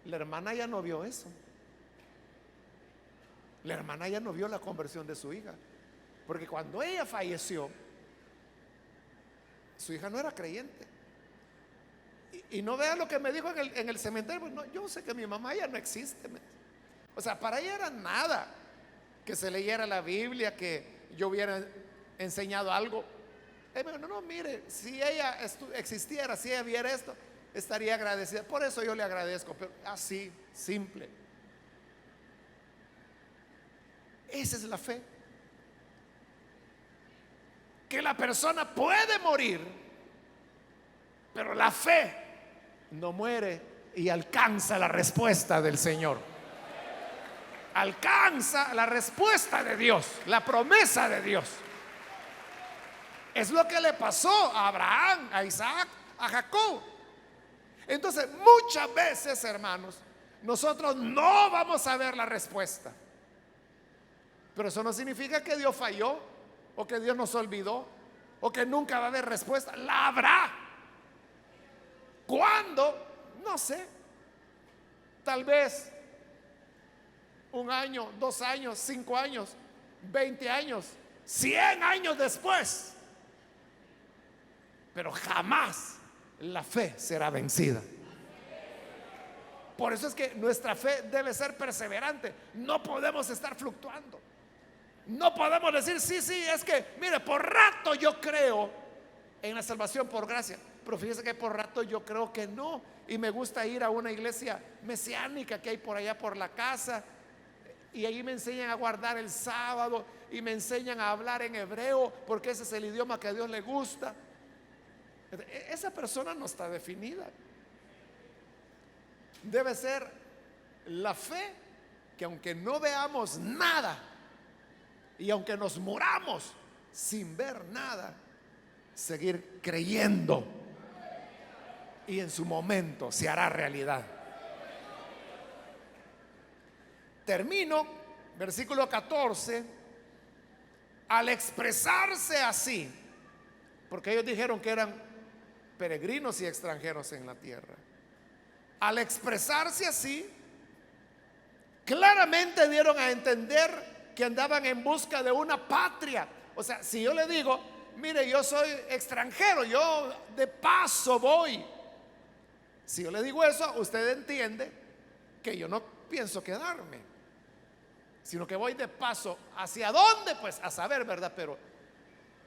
la hermana ya no vio eso. La hermana ya no vio la conversión de su hija, porque cuando ella falleció, su hija no era creyente. Y no vea lo que me dijo en el cementerio. Pues no, yo sé que mi mamá ya no existe. O sea, para ella era nada que se leyera la Biblia, que yo hubiera enseñado algo. No, mire, si ella existiera, si ella viera esto, estaría agradecida. Por eso yo le agradezco, pero así, simple. Esa es la fe. Que la persona puede morir, pero la fe no muere y alcanza la respuesta del Señor. Alcanza la respuesta de Dios, la promesa de Dios. Es lo que le pasó a Abraham, a Isaac, a Jacob. Entonces, muchas veces, hermanos, nosotros no vamos a ver la respuesta. Pero eso no significa que Dios falló, o que Dios nos olvidó, o que nunca va a haber respuesta. La habrá. ¿Cuándo? No sé. Tal vez 1 año, 2 años, 5 años, 20 años, 100 años después. Pero jamás la fe será vencida. Por eso es que nuestra fe debe ser perseverante. No podemos estar fluctuando. No podemos decir, sí, es que, mire, por rato yo creo en la salvación por gracia. Pero fíjese que por rato yo creo que no. Y me gusta ir a una iglesia mesiánica que hay por allá por la casa. Y ahí me enseñan a guardar el sábado. Y me enseñan a hablar en hebreo, porque ese es el idioma que a Dios le gusta. Esa persona no está definida. Debe ser la fe que, aunque no veamos nada y aunque nos muramos sin ver nada, seguir creyendo, y en su momento se hará realidad. Termino, versículo 14. Al expresarse así, porque ellos dijeron que eran peregrinos y extranjeros en la tierra, al expresarse así, claramente dieron a entender que andaban en busca de una patria. O sea, si yo le digo, mire, yo soy extranjero, yo de paso voy. Si yo le digo eso, usted entiende que yo no pienso quedarme, sino que voy de paso. ¿Hacia dónde? Pues a saber, ¿verdad? Pero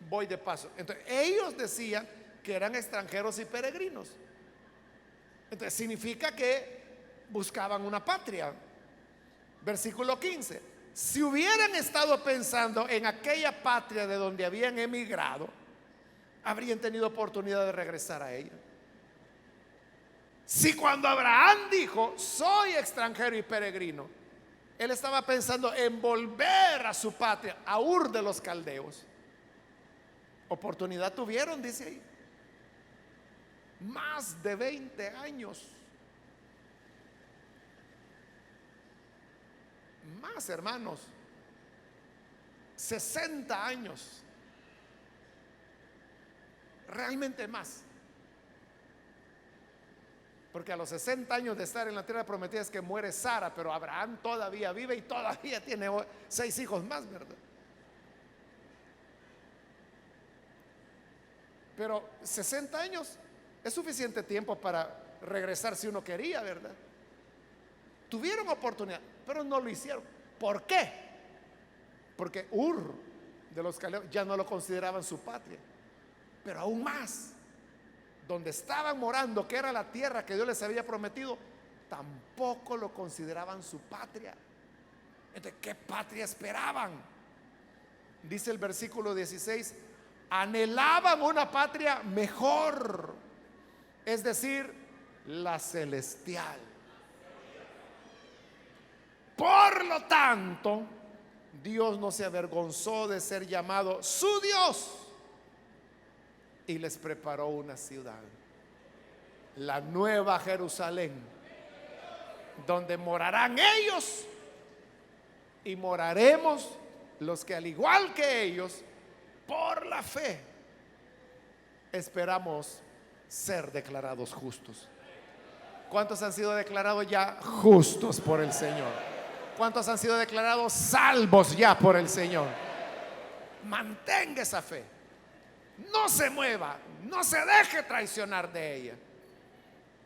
voy de paso. Entonces, ellos decían que eran extranjeros y peregrinos. Entonces, significa que buscaban una patria. Versículo 15. Si hubieran estado pensando en aquella patria de donde habían emigrado, habrían tenido oportunidad de regresar a ella. Si cuando Abraham dijo, soy extranjero y peregrino, él estaba pensando en volver a su patria, a Ur de los Caldeos, oportunidad tuvieron, dice ahí. Más de 20 años. Más, hermanos. 60 años. Realmente más. Porque a los 60 años de estar en la tierra prometida es que muere Sara, pero Abraham todavía vive y todavía tiene 6 hijos más, ¿verdad? Pero 60 años es suficiente tiempo para regresar si uno quería, ¿verdad? Tuvieron oportunidad, pero no lo hicieron. ¿Por qué? Porque Ur de los Caldeos ya no lo consideraban su patria. Pero aún más, donde estaban morando, que era la tierra que Dios les había prometido, tampoco lo consideraban su patria. Entonces, ¿qué patria esperaban? Dice el versículo 16, anhelaban una patria mejor, es decir, la celestial. Por lo tanto, Dios no se avergonzó de ser llamado su Dios y les preparó una ciudad, la nueva Jerusalén, donde morarán ellos y moraremos los que, al igual que ellos, por la fe esperamos ser declarados justos. ¿Cuántos han sido declarados ya justos por el Señor? ¿Cuántos han sido declarados salvos ya por el Señor? Mantenga esa fe. No se mueva, no se deje traicionar de ella.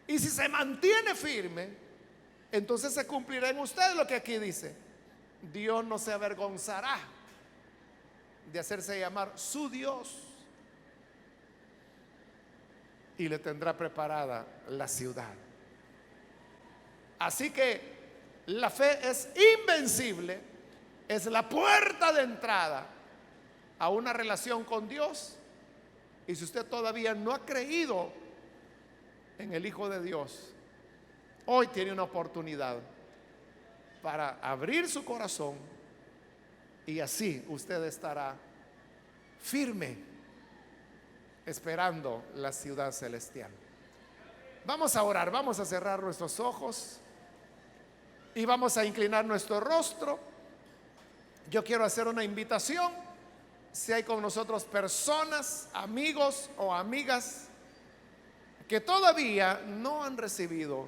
Y si se mantiene firme, entonces se cumplirá en usted lo que aquí dice. Dios no se avergonzará de hacerse llamar su Dios y le tendrá preparada la ciudad. Así que la fe es invencible, es la puerta de entrada a una relación con Dios. Y si usted todavía no ha creído en el Hijo de Dios, hoy tiene una oportunidad para abrir su corazón, y así usted estará firme esperando la ciudad celestial. Vamos a orar, vamos a cerrar nuestros ojos y vamos a inclinar nuestro rostro. Yo quiero hacer una invitación. Si hay con nosotros personas, amigos o amigas que todavía no han recibido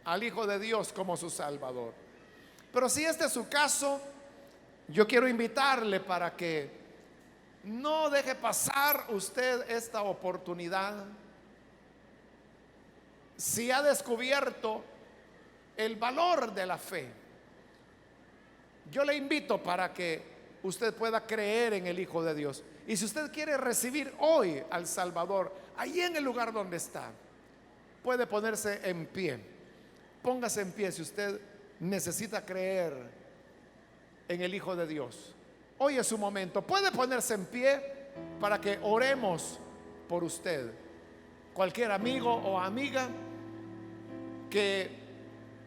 al Hijo de Dios como su Salvador, pero si este es su caso, yo quiero invitarle para que no deje pasar usted esta oportunidad. Si ha descubierto el valor de la fe, yo le invito para que usted pueda creer en el Hijo de Dios. Y si usted quiere recibir hoy al Salvador, allí en el lugar donde está, puede ponerse en pie. Póngase en pie si usted necesita creer en el Hijo de Dios. Hoy es su momento. Puede ponerse en pie para que oremos por usted. Cualquier amigo o amiga que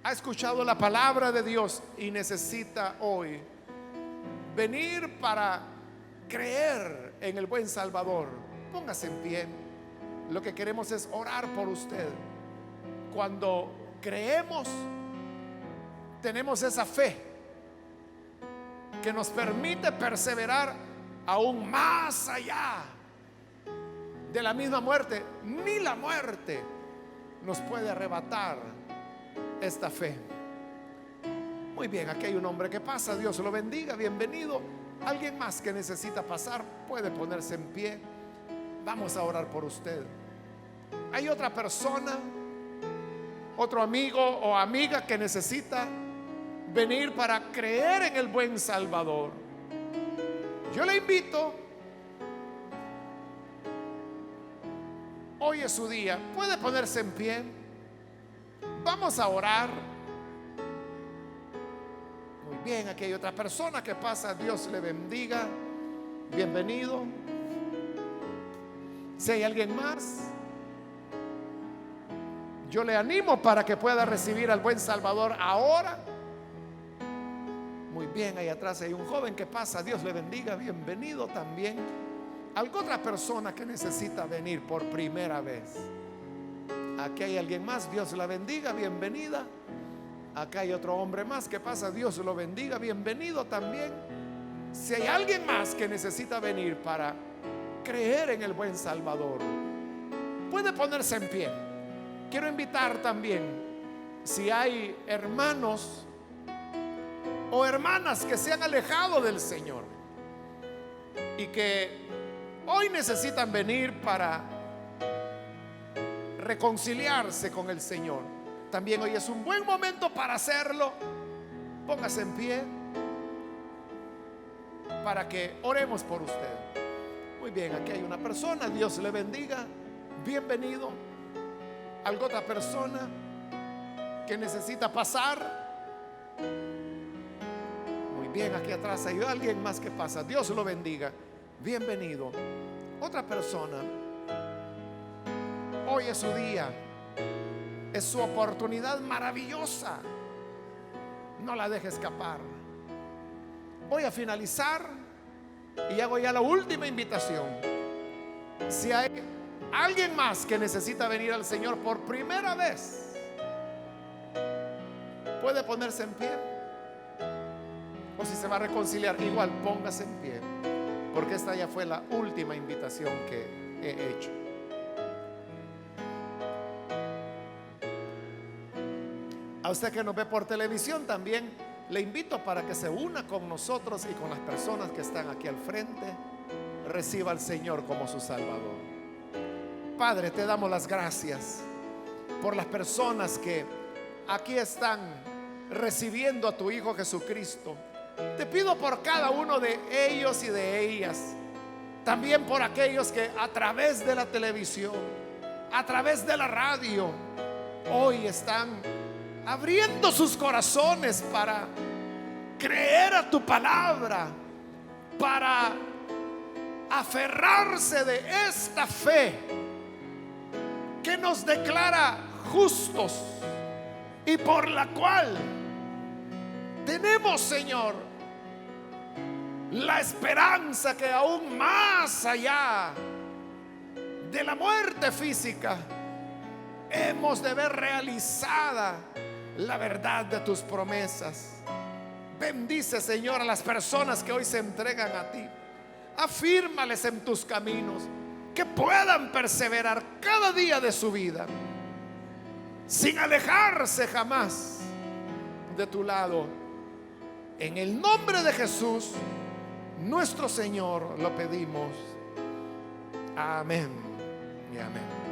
ha escuchado la palabra de Dios y necesita hoy venir para creer en el buen Salvador, póngase en pie. Lo que queremos es orar por usted. Cuando creemos, tenemos esa fe que nos permite perseverar aún más allá de la misma muerte. Ni la muerte nos puede arrebatar esta fe. Muy bien, aquí hay un hombre que pasa, Dios lo bendiga, bienvenido. Alguien más que necesita pasar puede ponerse en pie. Vamos a orar por usted. Hay otra persona, otro amigo o amiga que necesita venir para creer en el buen Salvador. Yo le invito. Hoy es su día. Puede ponerse en pie. Vamos a orar. Muy bien, aquí hay otra persona que pasa. Dios le bendiga. Bienvenido. Si hay alguien más, yo le animo para que pueda recibir al buen Salvador ahora. Muy bien, ahí atrás hay un joven que pasa. Dios le bendiga, bienvenido también. ¿Alguna otra persona que necesita venir por primera vez? Aquí hay alguien más. Dios la bendiga, bienvenida. Acá hay otro hombre más que pasa. Dios lo bendiga, bienvenido también. Si hay alguien más que necesita venir para creer en el buen Salvador, puede ponerse en pie. Quiero invitar también, si hay hermanos o hermanas que se han alejado del Señor y que hoy necesitan venir para reconciliarse con el Señor, también hoy es un buen momento para hacerlo. Póngase en pie para que oremos por usted. Muy bien, aquí hay una persona. Dios le bendiga, bienvenido. ¿Alguna otra persona que necesita pasar? Muy bien, aquí atrás hay alguien más que pasa. Dios lo bendiga, bienvenido. Otra persona. Hoy es su día, es su oportunidad maravillosa. No la deje escapar. Voy a finalizar y hago ya la última invitación. Si hay alguien más que necesita venir al Señor por primera vez, puede ponerse en pie. O si se va a reconciliar, igual póngase en pie, porque esta ya fue la última invitación que he hecho. A usted que nos ve por televisión también le invito para que se una con nosotros y con las personas que están aquí al frente. Reciba al Señor como su Salvador. Padre, te damos las gracias por las personas que aquí están recibiendo a tu Hijo Jesucristo. Te pido por cada uno de ellos y de ellas, también por aquellos que a través de la televisión, a través de la radio, hoy están abriendo sus corazones para creer a tu palabra, para aferrarse de esta fe que nos declara justos y por la cual tenemos, Señor, la esperanza que aún más allá de la muerte física hemos de ver realizada la verdad de tus promesas. Bendice, Señor, a las personas que hoy se entregan a ti. Afírmales en tus caminos, que puedan perseverar cada día de su vida sin alejarse jamás de tu lado. En el nombre de Jesús, nuestro Señor, lo pedimos. Amén y amén.